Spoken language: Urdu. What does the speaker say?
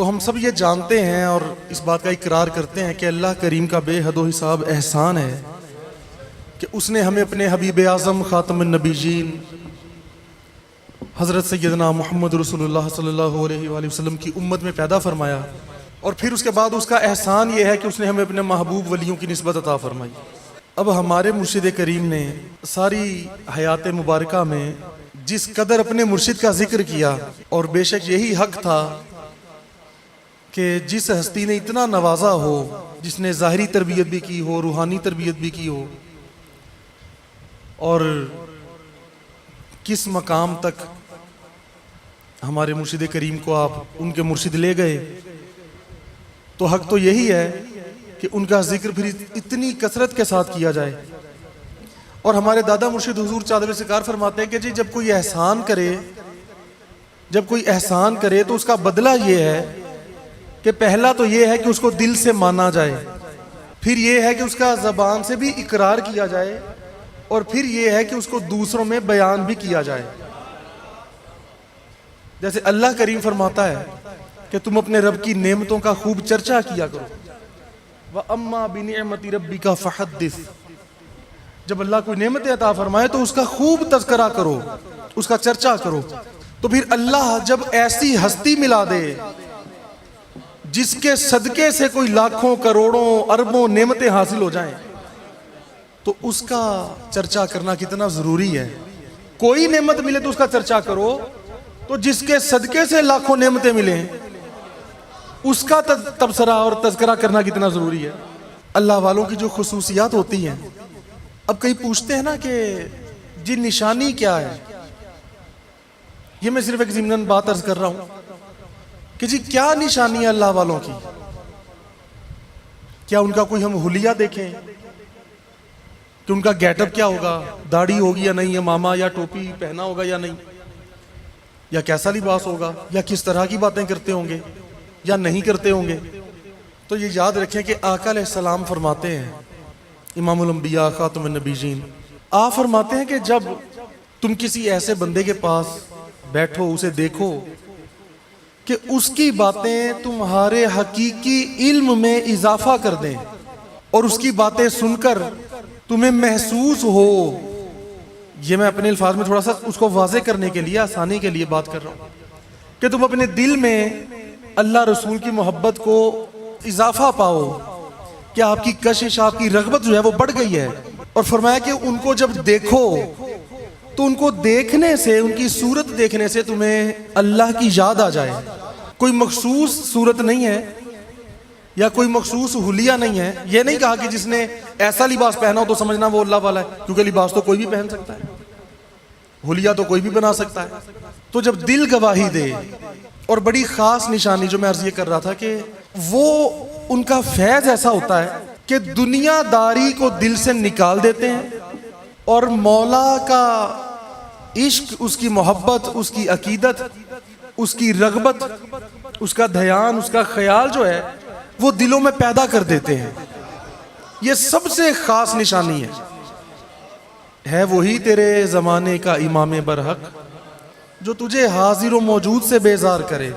تو ہم سب یہ جانتے ہیں اور اس بات کا اقرار کرتے ہیں کہ اللہ کریم کا بے حد و حساب احسان ہے کہ اس نے ہمیں اپنے حبیب اعظم خاتم النبیین حضرت سیدنا محمد رسول اللہ صلی اللہ علیہ وآلہ وسلم کی امت میں پیدا فرمایا، اور پھر اس کے بعد اس کا احسان یہ ہے کہ اس نے ہمیں اپنے محبوب ولیوں کی نسبت عطا فرمائی۔ اب ہمارے مرشد کریم نے ساری حیات مبارکہ میں جس قدر اپنے مرشد کا ذکر کیا، اور بے شک یہی حق تھا کہ جس ہستی نے اتنا نوازا ہو، جس نے ظاہری تربیت بھی کی ہو، روحانی تربیت بھی کی ہو، اور کس مقام تک ہمارے مرشد کریم کو آپ ان کے مرشد لے گئے، تو حق تو یہی ہے کہ ان کا ذکر پھر اتنی کثرت کے ساتھ کیا جائے۔ اور ہمارے دادا مرشد حضور چادر سرکار فرماتے ہیں کہ جی جب کوئی احسان کرے تو اس کا بدلہ یہ ہے کہ پہلا تو یہ ہے کہ اس کو دل سے مانا جائے، پھر یہ ہے کہ اس کا زبان سے بھی اقرار کیا جائے، اور پھر یہ ہے کہ اس کو دوسروں میں بیان بھی کیا جائے۔ جیسے اللہ کریم فرماتا ہے کہ تم اپنے رب کی نعمتوں کا خوب چرچا کیا کرو، وَأَمَّا بِنِعْمَةِ رَبِّكَ فَحَدِّثْ۔ جب اللہ کوئی نعمتیں عطا فرمائے تو اس کا خوب تذکرہ کرو، اس کا چرچا کرو۔ تو پھر اللہ جب ایسی ہستی ملا دے جس کے صدقے سے کوئی لاکھوں کروڑوں اربوں نعمتیں حاصل ہو جائیں، تو اس کا چرچا کرنا کتنا ضروری ہے۔ کوئی نعمت ملے تو اس کا چرچا کرو، تو جس کے صدقے سے لاکھوں نعمتیں ملیں اس کا تبصرہ اور تذکرہ کرنا کتنا ضروری ہے۔ اللہ والوں کی جو خصوصیات ہوتی ہیں، اب کئی پوچھتے ہیں نا کہ جی نشانی کیا ہے، یہ میں صرف ایک ضمناً بات عرض کر رہا ہوں کہ جی کیا نشانی ہے اللہ والوں کی؟ کیا ان کا کوئی ہم حلیہ دیکھیں کہ ان کا گیٹ اپ کیا ہوگا، داڑھی ہوگی یا نہیں، یا ماما یا ٹوپی پہنا ہوگا یا نہیں، یا کیسا لباس ہوگا، یا کس طرح کی باتیں کرتے ہوں گے یا نہیں کرتے ہوں گے؟ تو یہ یاد رکھیں کہ آقا علیہ السلام فرماتے ہیں، امام الانبیاء خاتم النبیین، آپ فرماتے ہیں کہ جب تم کسی ایسے بندے کے پاس بیٹھو، اسے دیکھو کہ اس کی باتیں تمہارے حقیقی علم میں اضافہ کر دیں، اور اس کی باتیں سن کر تمہیں محسوس ہو، یہ میں اپنے الفاظ میں تھوڑا سا اس کو واضح کرنے کے لیے، آسانی کے لیے بات کر رہا ہوں، کہ تم اپنے دل میں اللہ رسول کی محبت کو اضافہ پاؤ، کہ آپ کی کشش، آپ کی رغبت جو ہے وہ بڑھ گئی ہے۔ اور فرمایا کہ ان کو جب دیکھو تو ان کو دیکھنے سے، ان کی صورت دیکھنے سے تمہیں اللہ کی یاد آ جائے۔ کوئی مخصوص صورت نہیں ہے یا کوئی مخصوص حلیہ نہیں ہے، یہ نہیں کہا کہ جس نے ایسا لباس پہنا ہو تو سمجھنا وہ اللہ والا ہے، کیونکہ لباس تو کوئی بھی پہن سکتا ہے، حلیہ تو کوئی بھی بنا سکتا ہے۔ تو جب دل گواہی دے، اور بڑی خاص نشانی جو میں عرض یہ کر رہا تھا کہ وہ ان کا فیض ایسا ہوتا ہے کہ دنیا داری کو دل سے نکال دیتے ہیں، اور مولا کا عشق، اس کی محبت، اس کی عقیدت، اس کی رغبت، اس کا دھیان، اس کا خیال جو ہے وہ دلوں میں پیدا کر دیتے ہیں۔ یہ سب سے خاص نشانی ہے وہی تیرے زمانے کا امام برحق جو تجھے حاضر و موجود سے بیزار کرے۔